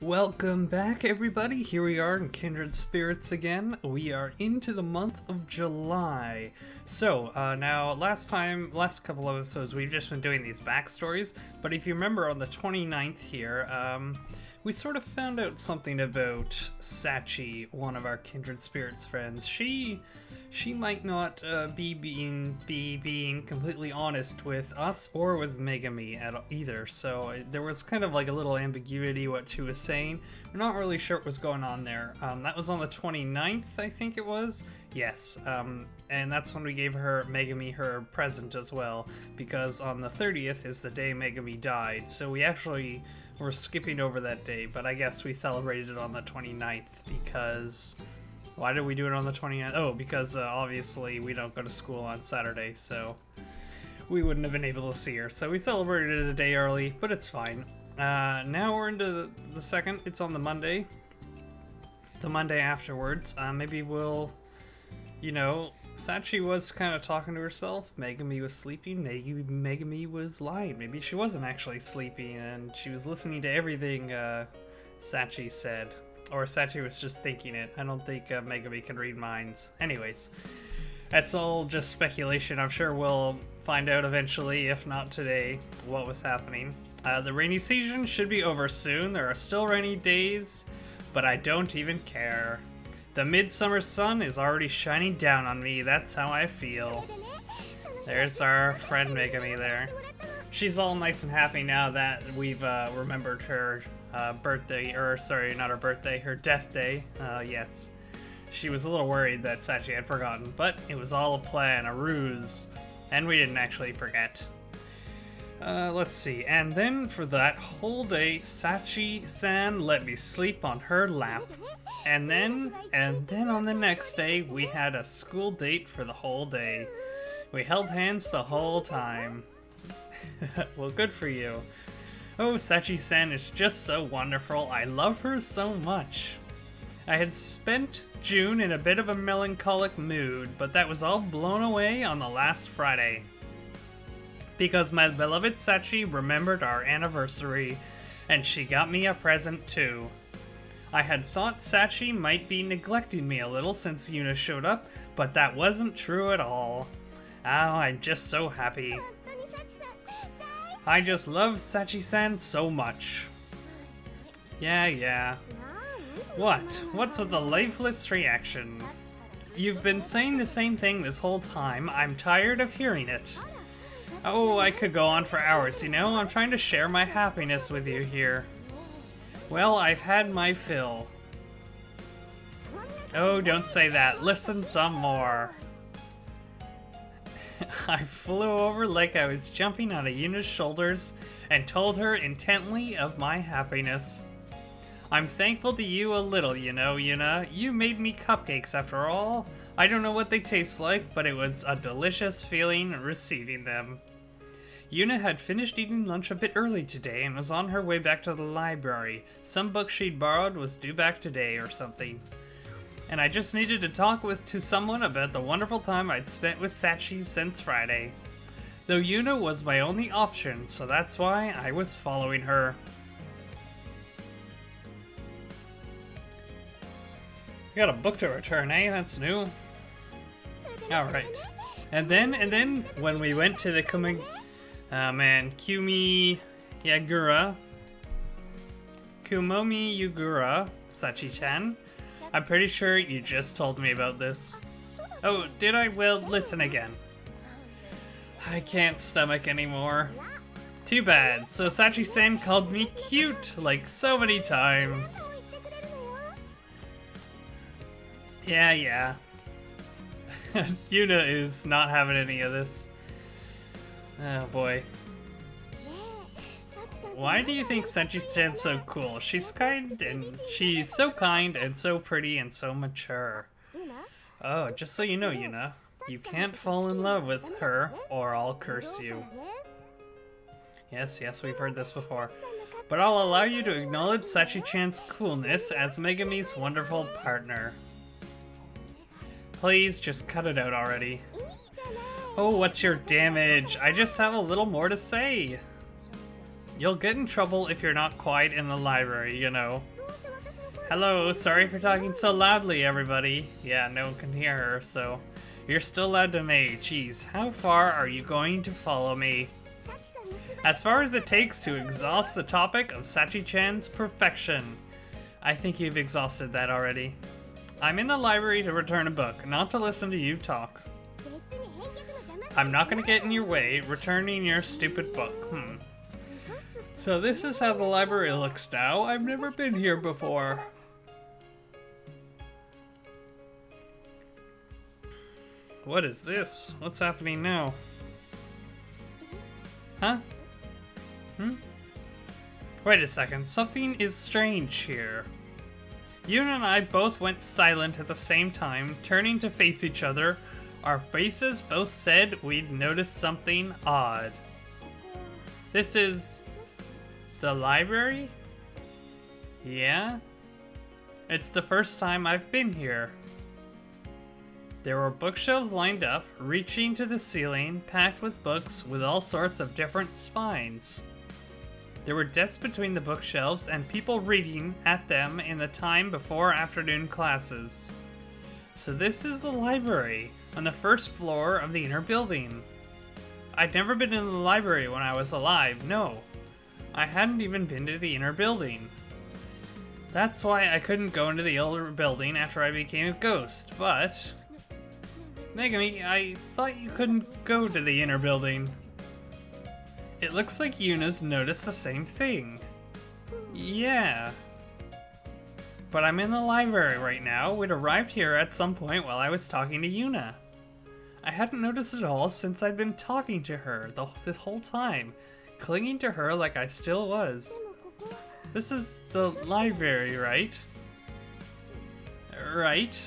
Welcome back, everybody. Here we are in Kindred Spirits again. We are into the month of July. So, now last couple of episodes, we've just been doing these backstories, but if you remember on the 29th here, we sort of found out something about Sachi, one of our Kindred Spirits friends. She might not be being completely honest with us or with Megumi at either, so there was kind of like a little ambiguity what she was saying. We're not really sure what was going on there. That was on the 29th, I think it was? Yes, and that's when we gave Megumi her present as well, because on the 30th is the day Megumi died, so we actually were skipping over that day, but I guess we celebrated it on the 29th because... Why did we do it on the 29th? Oh, because obviously we don't go to school on Saturday, so we wouldn't have been able to see her. So we celebrated it a day early, but it's fine. Now we're into the second. It's on the Monday. The Monday afterwards. Maybe we'll, you know, Sachi was kind of talking to herself. Megumi was sleeping. Megumi was lying. Maybe she wasn't actually sleeping, and she was listening to everything Sachi said. Or Sachi was just thinking it. I don't think Megumi can read minds. Anyways, that's all just speculation. I'm sure we'll find out eventually, if not today, what was happening. The rainy season should be over soon. There are still rainy days, but I don't even care. The midsummer sun is already shining down on me. That's how I feel. There's our friend Megumi there. She's all nice and happy now that we've remembered her birthday, or sorry, not her birthday, her death day. Yes. She was a little worried that Sachi had forgotten, but it was all a plan, a ruse, and we didn't actually forget. Let's see, and then for that whole day, Sachi-san let me sleep on her lap. And then on the next day, we had a school date for the whole day. We held hands the whole time. Well, good for you. Oh, Sachi-san is just so wonderful. I love her so much. I had spent June in a bit of a melancholic mood, but that was all blown away on the last Friday. Because my beloved Sachi remembered our anniversary, and she got me a present too. I had thought Sachi might be neglecting me a little since Yuna showed up, but that wasn't true at all. Oh, I'm just so happy. I just love Sachi-san so much. Yeah. What? What's with the lifeless reaction? You've been saying the same thing this whole time. I'm tired of hearing it. Oh, I could go on for hours, you know? I'm trying to share my happiness with you here. Well, I've had my fill. Oh, don't say that. Listen some more. I flew over like I was jumping on Yuna's shoulders and told her intently of my happiness. I'm thankful to you a little, you know, Yuna. You made me cupcakes after all. I don't know what they taste like, but it was a delicious feeling receiving them. Yuna had finished eating lunch a bit early today and was on her way back to the library. Some book she'd borrowed was due back today or something. And I just needed to talk to someone about the wonderful time I'd spent with Sachi since Friday. Though Yuna was my only option, so that's why I was following her. We got a book to return, eh? That's new. Alright. And then, when we went to the Kumomi Yugura, Sachi-chan, I'm pretty sure you just told me about this. Oh, did I? Well, listen again. I can't stomach anymore. Too bad. So Sachi-san called me cute, like so many times. Yeah. Yuna is not having any of this. Oh boy. Why do you think Sachi-chan's so cool? She's so kind and so pretty and so mature. Oh, just so you know, Yuna, you can't fall in love with her or I'll curse you. Yes, we've heard this before. But I'll allow you to acknowledge Sachi-chan's coolness as Megumi's wonderful partner. Please, just cut it out already. Oh, what's your damage? I just have a little more to say. You'll get in trouble if you're not quiet in the library, you know. Hello, sorry for talking so loudly, everybody. Yeah, no one can hear her, so... You're still allowed to me. Jeez, how far are you going to follow me? As far as it takes to exhaust the topic of Sachi-chan's perfection. I think you've exhausted that already. I'm in the library to return a book, not to listen to you talk. I'm not gonna get in your way, returning your stupid book. So this is how the library looks now. I've never been here before. What is this? What's happening now? Huh? Wait a second, something is strange here. Yuna and I both went silent at the same time, turning to face each other. Our faces both said we'd noticed something odd. This is... the library? Yeah? It's the first time I've been here. There were bookshelves lined up, reaching to the ceiling, packed with books with all sorts of different spines. There were desks between the bookshelves and people reading at them in the time before afternoon classes. So this is the library, on the first floor of the inner building. I'd never been in the library when I was alive, no. I hadn't even been to the inner building. That's why I couldn't go into the outer building after I became a ghost, but... Megumi, I thought you couldn't go to the inner building. It looks like Yuna's noticed the same thing. Yeah. But I'm in the library right now. We'd arrived here at some point while I was talking to Yuna. I hadn't noticed it all since I'd been talking to her this whole time, clinging to her like I still was. This is the library, right? Right?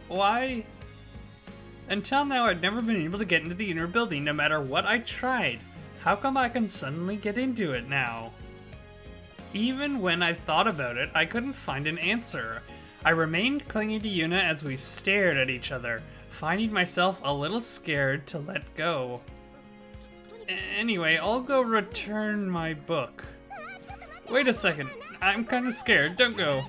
Why? Until now, I'd never been able to get into the inner building no matter what I tried. How come I can suddenly get into it now? Even when I thought about it, I couldn't find an answer. I remained clinging to Yuna as we stared at each other, finding myself a little scared to let go. Anyway, I'll go return my book. Wait a second, I'm kinda scared, don't go.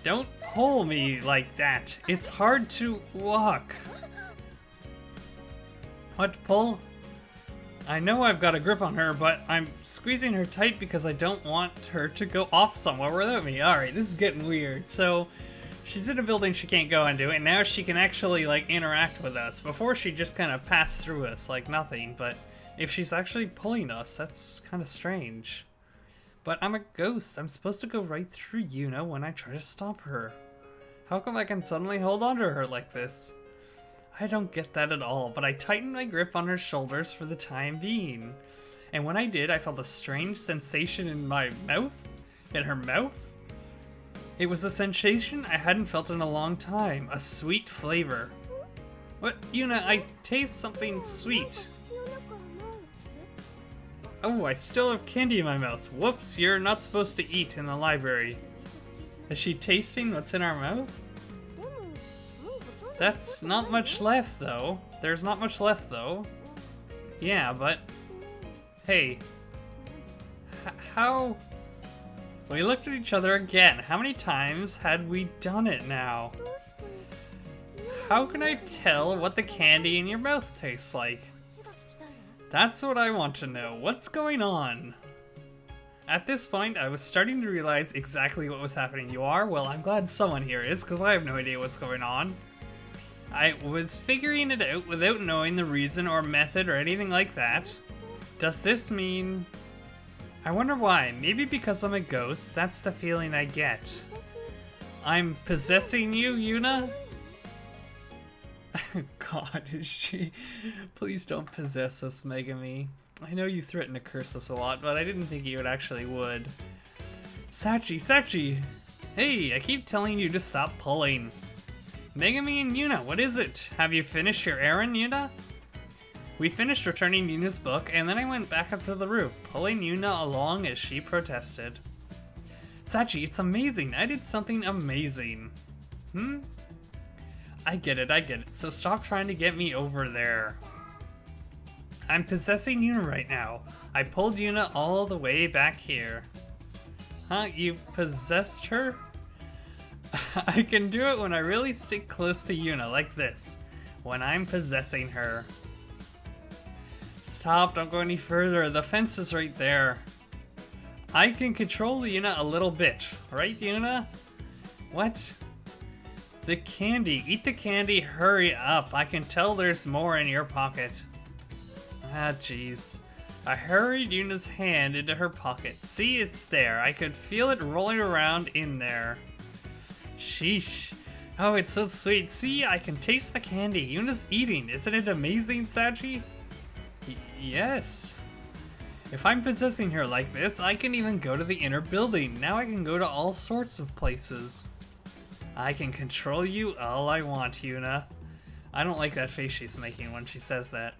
Don't pull me like that, it's hard to walk. What, pull? I know I've got a grip on her, but I'm squeezing her tight because I don't want her to go off somewhere without me. Alright, this is getting weird. So, she's in a building she can't go into, and now she can actually, like, interact with us. Before, she just kind of passed through us like nothing, but if she's actually pulling us, that's kind of strange. But I'm a ghost. I'm supposed to go right through Yuna when I try to stop her. How come I can suddenly hold on to her like this? I don't get that at all, but I tightened my grip on her shoulders for the time being. And when I did, I felt a strange sensation in my mouth? In her mouth? It was a sensation I hadn't felt in a long time, a sweet flavor. What, Yuna, I taste something sweet. Oh, I still have candy in my mouth. Whoops, you're not supposed to eat in the library. Is she tasting what's in our mouth? That's not much left, though. There's not much left, though. Yeah, but... Hey. How... We looked at each other again. How many times had we done it now? How can I tell what the candy in your mouth tastes like? That's what I want to know. What's going on? At this point, I was starting to realize exactly what was happening. You are? Well, I'm glad someone here is, because I have no idea what's going on. I was figuring it out without knowing the reason or method or anything like that. Does this mean... I wonder why. Maybe because I'm a ghost, that's the feeling I get. I'm possessing you, Yuna? God, is she... Please don't possess us, Megumi. I know you threaten to curse us a lot, but I didn't think you actually would. Sachi! Hey, I keep telling you to stop pulling. Megumi and Yuna, what is it? Have you finished your errand, Yuna? We finished returning Yuna's book, and then I went back up to the roof, pulling Yuna along as she protested. Sachi, it's amazing. I did something amazing. I get it. So stop trying to get me over there. I'm possessing Yuna right now. I pulled Yuna all the way back here. Huh? You possessed her? I can do it when I really stick close to Yuna, like this. When I'm possessing her. Stop, don't go any further. The fence is right there. I can control Yuna a little bit. Right, Yuna? What? The candy. Eat the candy, hurry up. I can tell there's more in your pocket. Ah, jeez. I hurried Yuna's hand into her pocket. See, it's there. I could feel it rolling around in there. Sheesh. Oh, it's so sweet. See, I can taste the candy. Yuna's eating. Isn't it amazing, Sachi? Yes. If I'm possessing her like this, I can even go to the inner building. Now I can go to all sorts of places. I can control you all I want, Yuna. I don't like that face she's making when she says that.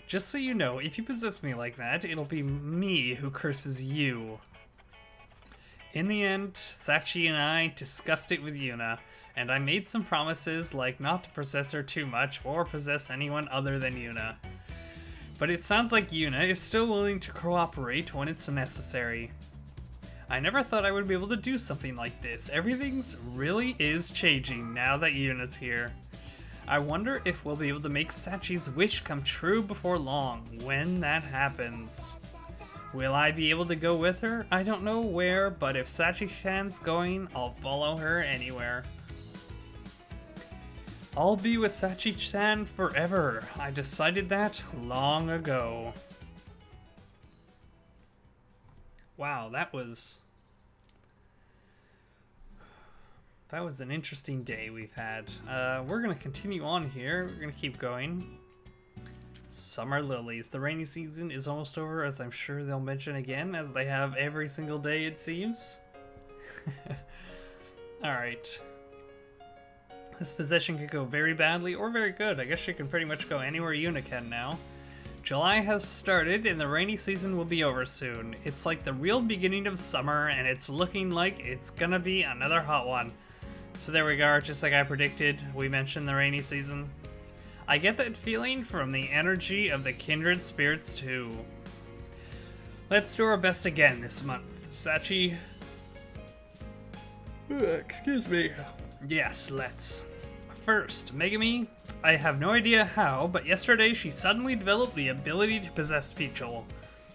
Just so you know, if you possess me like that, it'll be me who curses you. In the end, Sachi and I discussed it with Yuna, and I made some promises like not to possess her too much or possess anyone other than Yuna. But it sounds like Yuna is still willing to cooperate when it's necessary. I never thought I would be able to do something like this. Everything's really is changing now that Yuna's here. I wonder if we'll be able to make Sachi's wish come true before long, when that happens. Will I be able to go with her? I don't know where, but if Sachi-chan's going, I'll follow her anywhere. I'll be with Sachi-chan forever. I decided that long ago. Wow, that was an interesting day we've had. We're gonna continue on here. We're gonna keep going. Summer Lilies. The rainy season is almost over, as I'm sure they'll mention again, as they have every single day, it seems. Alright. This possession could go very badly or very good. I guess she can pretty much go anywhere Yuna can now. July has started and the rainy season will be over soon. It's like the real beginning of summer and it's looking like it's gonna be another hot one. So there we go, just like I predicted, we mentioned the rainy season. I get that feeling from the energy of the Kindred spirits too. Let's do our best again this month, Sachi. Excuse me. Yes, let's. First, Megumi. I have no idea how, but yesterday she suddenly developed the ability to possess people.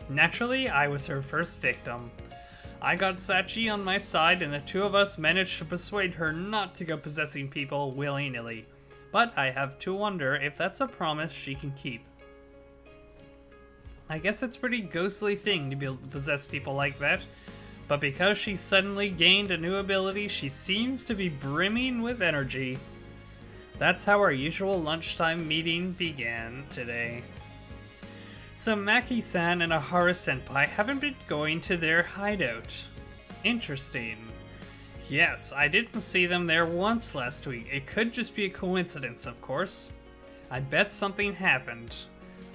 Naturally, I was her first victim. I got Sachi on my side and the two of us managed to persuade her not to go possessing people willy-nilly. But I have to wonder if that's a promise she can keep. I guess it's a pretty ghostly thing to be able to possess people like that, but because she suddenly gained a new ability, she seems to be brimming with energy. That's how our usual lunchtime meeting began today. So Maki-san and Ahara-senpai haven't been going to their hideout. Interesting. Yes, I didn't see them there once last week. It could just be a coincidence, of course. I bet something happened.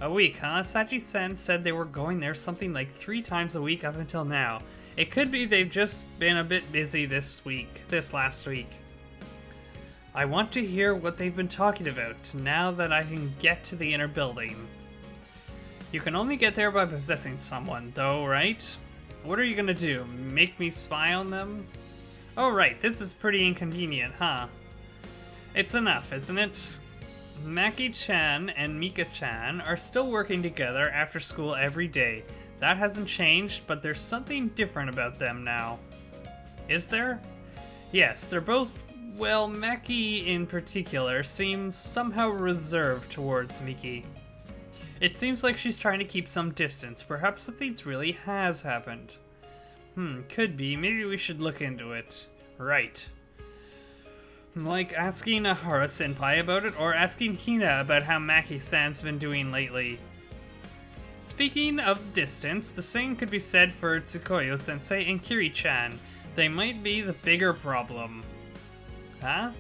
A week, huh? Sachi-san said they were going there something like 3 times a week up until now. It could be they've just been a bit busy this last week. I want to hear what they've been talking about, now that I can get to the inner building. You can only get there by possessing someone, though, right? What are you gonna do, make me spy on them? Oh right, this is pretty inconvenient, huh? It's enough, isn't it? Maki-chan and Mika-chan are still working together after school every day. That hasn't changed, but there's something different about them now. Is there? Yes, they're both... Well, Maki in particular seems somehow reserved towards Miki. It seems like she's trying to keep some distance. Perhaps something really has happened. Could be. Maybe we should look into it. Right. Like asking Ahara-senpai about it, or asking Hina about how Maki-san's been doing lately. Speaking of distance, the same could be said for Tsukuyo-sensei and Kiri-chan. They might be the bigger problem. Huh?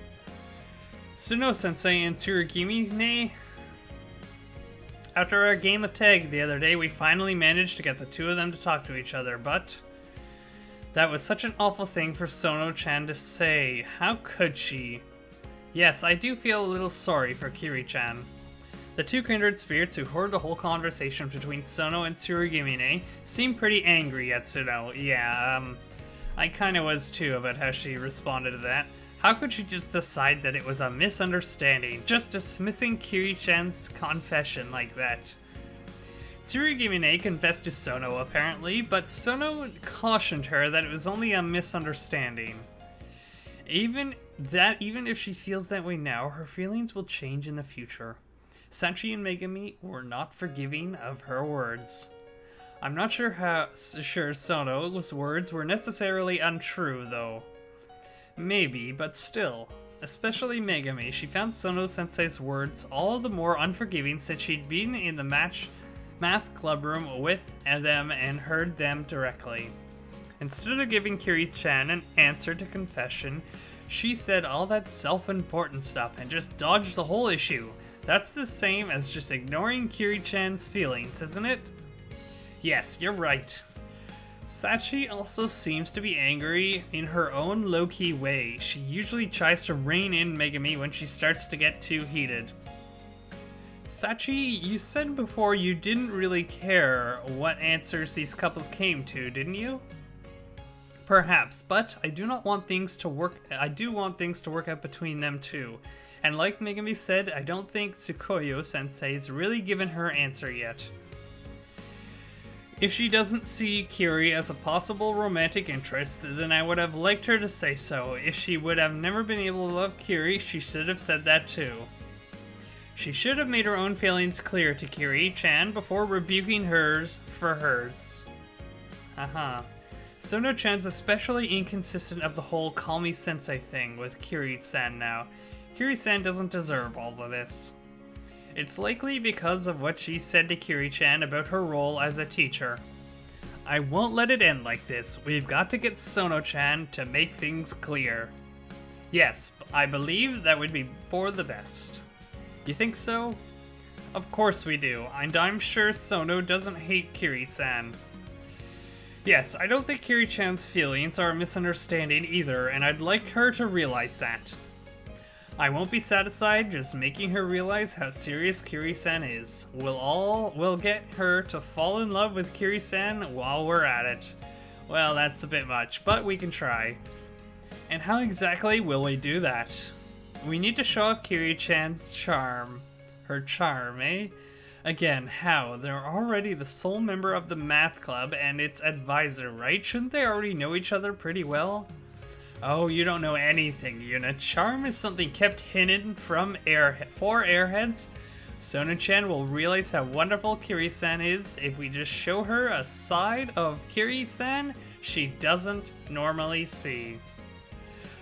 Tsuno-sensei and Tsurugimi-ne? After our game of tag the other day, we finally managed to get the two of them to talk to each other, but... that was such an awful thing for Sono-chan to say. How could she? Yes, I do feel a little sorry for Kiri-chan. The two kindred spirits who heard the whole conversation between Sono and Tsurugimine seemed pretty angry at Suno. Yeah, I kinda was too about how she responded to that. How could she just decide that it was a misunderstanding, just dismissing Kiri-chan's confession like that? Tsurugimine confessed to Sono apparently, but Sono cautioned her that it was only a misunderstanding. Even if she feels that way now, her feelings will change in the future. Sachi and Megumi were not forgiving of her words. I'm not sure how sure Sono's words were necessarily untrue, though. Maybe, but still. Especially Megumi, she found Sono-sensei's words all the more unforgiving since she'd been in the math club room with them and heard them directly. Instead of giving Kiri-chan an answer to confession, she said all that self-important stuff and just dodged the whole issue. That's the same as just ignoring Kiri-chan's feelings, isn't it? Yes, you're right. Sachi also seems to be angry in her own low-key way. She usually tries to rein in Megumi when she starts to get too heated. Sachi, you said before you didn't really care what answers these couples came to, didn't you? Perhaps, but I do want things to work out between them too. And like Megumi said, I don't think Tsukuyo-sensei's really given her answer yet. If she doesn't see Kiri as a possible romantic interest, then I would have liked her to say so. If she would have never been able to love Kiri, she should have said that too. She should have made her own feelings clear to Kiri-chan before rebuking hers for hers. Haha. Sono-chan's especially inconsistent of the whole call me sensei thing with Kiri-san now. Kiri-san doesn't deserve all of this. It's likely because of what she said to Kiri-chan about her role as a teacher. I won't let it end like this. We've got to get Sono-chan to make things clear. Yes, I believe that would be for the best. You think so? Of course we do, and I'm sure Sono doesn't hate Kiri-san. Yes, I don't think Kiri-chan's feelings are a misunderstanding either, and I'd like her to realize that. I won't be satisfied just making her realize how serious Kiri-san is. We'll get her to fall in love with Kiri-san while we're at it. Well, that's a bit much, but we can try. And how exactly will we do that? We need to show off Kiri-chan's charm. Her charm, eh? Again, how? They're already the sole member of the math club and its advisor, right? Shouldn't they already know each other pretty well? Oh, you don't know anything, Yuna. Charm is something kept hidden from airheads. Sono-chan will realize how wonderful Kiri-san is if we just show her a side of Kiri-san she doesn't normally see.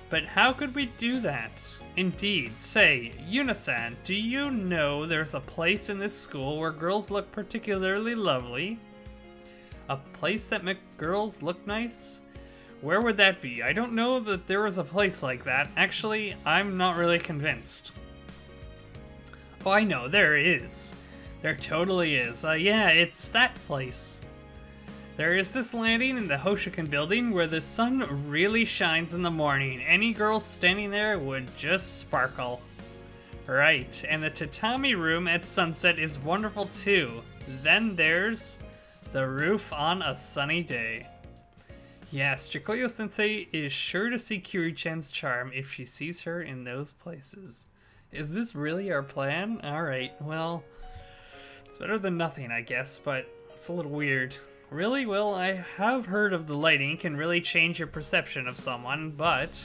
But how could we do that? Indeed, say, Yuna-san, do you know there's a place in this school where girls look particularly lovely? A place that makes girls look nice? Where would that be? I don't know that there was a place like that. Actually, I'm not really convinced. Oh, I know, there is. There totally is. Yeah, it's that place. There is this landing in the Hoshikan building where the sun really shines in the morning. Any girl standing there would just sparkle. Right, and the tatami room at sunset is wonderful too. Then there's the roof on a sunny day. Yes, Chikoyo-sensei is sure to see Kiri-chan's charm if she sees her in those places. Is this really our plan? Alright, well, it's better than nothing, I guess, but it's a little weird. Really? Well, I have heard of the lighting can really change your perception of someone, but...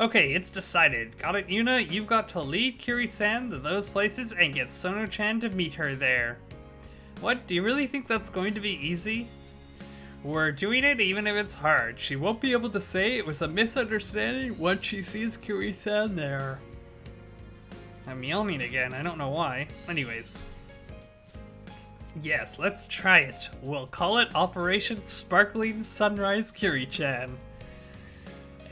Okay, it's decided. Got it, Yuna? You've got to lead Kiri-san to those places and get Sono-chan to meet her there. What? Do you really think that's going to be easy? We're doing it even if it's hard. She won't be able to say it was a misunderstanding once she sees Kiri-san there. I'm yelling again, I don't know why. Anyways. Yes, let's try it. We'll call it Operation Sparkling Sunrise Kiri-chan.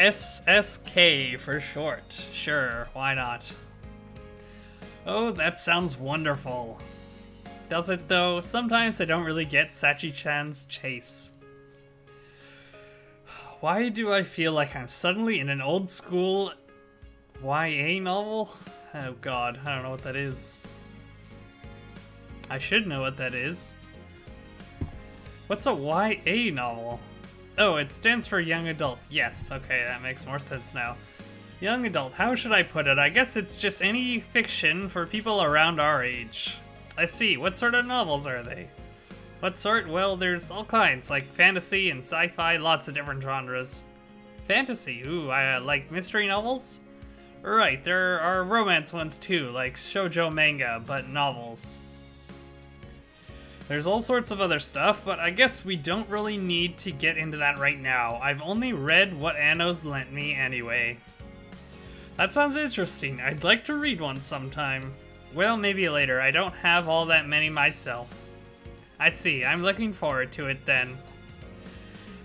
SSK for short. Sure, why not? Oh, that sounds wonderful. Does it though? Sometimes I don't really get Sachi-chan's chase. Why do I feel like I'm suddenly in an old school YA novel? Oh god, I don't know what that is. I should know what that is. What's a YA novel? Oh, it stands for young adult. Yes, okay, that makes more sense now. Young adult, how should I put it? I guess it's just any fiction for people around our age. I see. What sort of novels are they? What sort? Well, there's all kinds, like fantasy and sci-fi, lots of different genres. Fantasy? Ooh, I like mystery novels? Right, there are romance ones too, like shoujo manga, but novels. There's all sorts of other stuff, but I guess we don't really need to get into that right now. I've only read what Anno's lent me anyway. That sounds interesting. I'd like to read one sometime. Well, maybe later. I don't have all that many myself. I see. I'm looking forward to it then.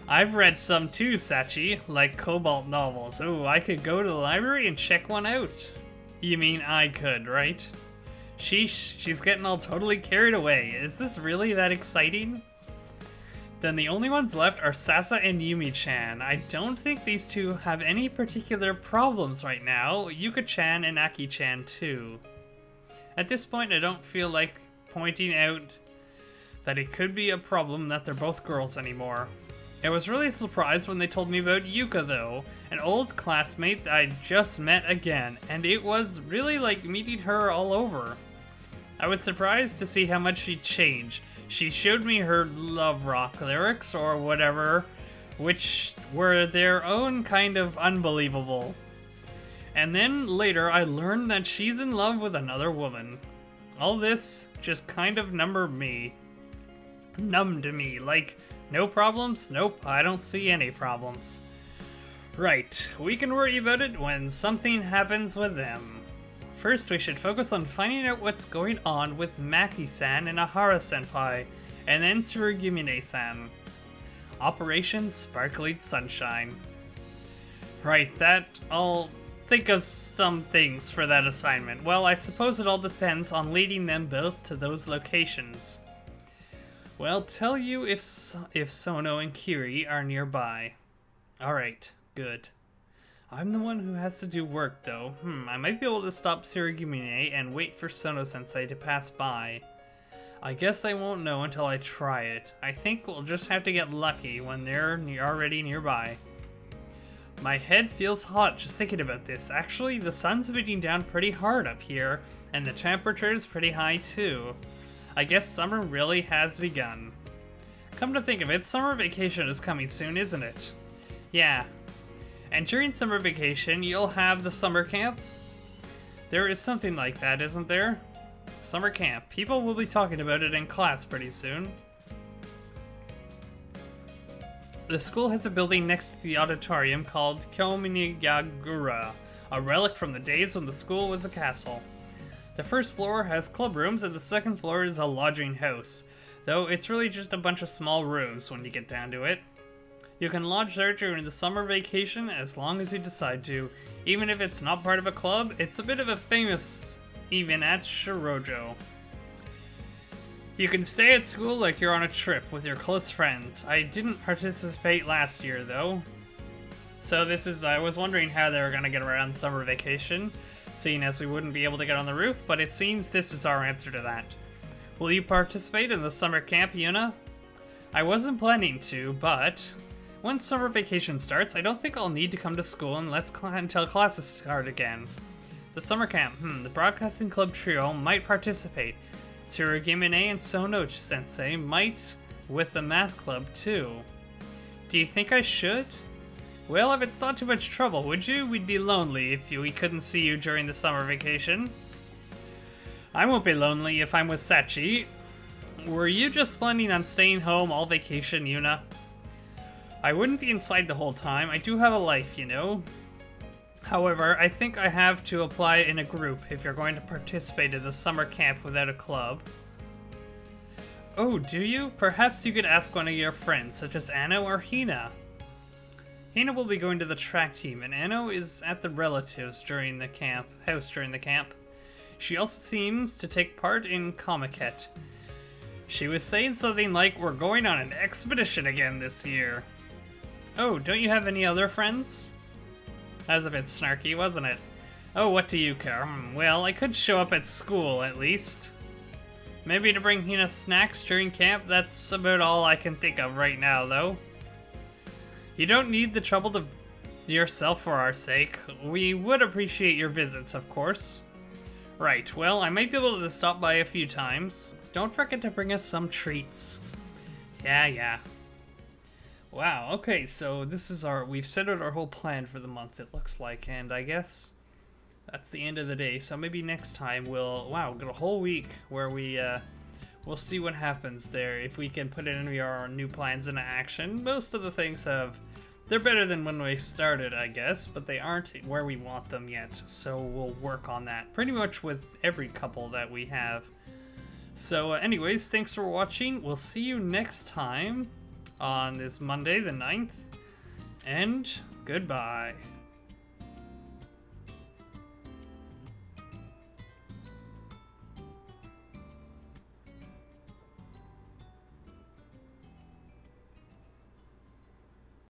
I've read some too, Sachi, like Cobalt novels. Ooh, I could go to the library and check one out. You mean I could, right? Sheesh, she's getting all totally carried away. Is this really that exciting? Then the only ones left are Sasa and Yumi-chan. I don't think these two have any particular problems right now. Yuka-chan and Aki-chan too. At this point, I don't feel like pointing out that it could be a problem that they're both girls anymore. I was really surprised when they told me about Yuka though, an old classmate that I just met again, and it was really like meeting her all over. I was surprised to see how much she'd changed. She showed me her love rock lyrics or whatever, which were their own kind of unbelievable. And then later I learned that she's in love with another woman. All this just kind of numbed me, like, no problems? Nope, I don't see any problems. Right, we can worry about it when something happens with them. First, we should focus on finding out what's going on with Maki-san and Ahara-senpai, and then Tsurugimine-san. Operation Sparkly Sunshine. Right, I'll think of some things for that assignment. Well, I suppose it all depends on leading them both to those locations. Well, tell you if Sono and Kiri are nearby. Alright, good. I'm the one who has to do work, though. I might be able to stop Tsurugimine and wait for Sono-sensei to pass by. I guess I won't know until I try it. I think we'll just have to get lucky when they're already nearby. My head feels hot just thinking about this. Actually, the sun's beating down pretty hard up here, and the temperature's pretty high too. I guess summer really has begun. Come to think of it, summer vacation is coming soon, isn't it? Yeah. And during summer vacation, you'll have the summer camp? There is something like that, isn't there? Summer camp. People will be talking about it in class pretty soon. The school has a building next to the auditorium called Kyominigagura, a relic from the days when the school was a castle. The first floor has club rooms and the second floor is a lodging house, though it's really just a bunch of small rooms when you get down to it. You can lodge there during the summer vacation as long as you decide to. Even if it's not part of a club, it's a bit of a famous even at Shirojo. You can stay at school like you're on a trip with your close friends. I didn't participate last year though. So I was wondering how they were going to get around summer vacation, seeing as we wouldn't be able to get on the roof, but it seems this is our answer to that. Will you participate in the summer camp, Yuna? I wasn't planning to, but once summer vacation starts, I don't think I'll need to come to school until classes start again. The summer camp, the Broadcasting Club trio might participate. Tsurugimine and Sono-sensei might with the math club too. Do you think I should? Well, if it's not too much trouble, would you? We'd be lonely if we couldn't see you during the summer vacation. I won't be lonely if I'm with Sachi. Were you just planning on staying home all vacation, Yuna? I wouldn't be inside the whole time. I do have a life, you know. However, I think I have to apply in a group if you're going to participate in the summer camp without a club. Oh, do you? Perhaps you could ask one of your friends, such as Anno or Hina. Hina will be going to the track team, and Anno is at the relatives during the camp. She also seems to take part in Comiket. She was saying something like, "We're going on an expedition again this year." Oh, don't you have any other friends? That was a bit snarky, wasn't it? Oh, what do you care? Well, I could show up at school, at least. Maybe to bring Hina snacks during camp? That's about all I can think of right now, though. You don't need the trouble to yourself for our sake. We would appreciate your visits, of course. Right, well, I might be able to stop by a few times. Don't forget to bring us some treats. Yeah. Wow, okay, so this is we've set out our whole plan for the month, it looks like, and I guess that's the end of the day. So maybe next time we'll get a whole week where we'll see what happens there, if we can put any of our new plans into action. Most of the things they're better than when we started, I guess, but they aren't where we want them yet, so we'll work on that pretty much with every couple that we have. So anyways, thanks for watching. We'll see you next time on this Monday the 9th, and goodbye.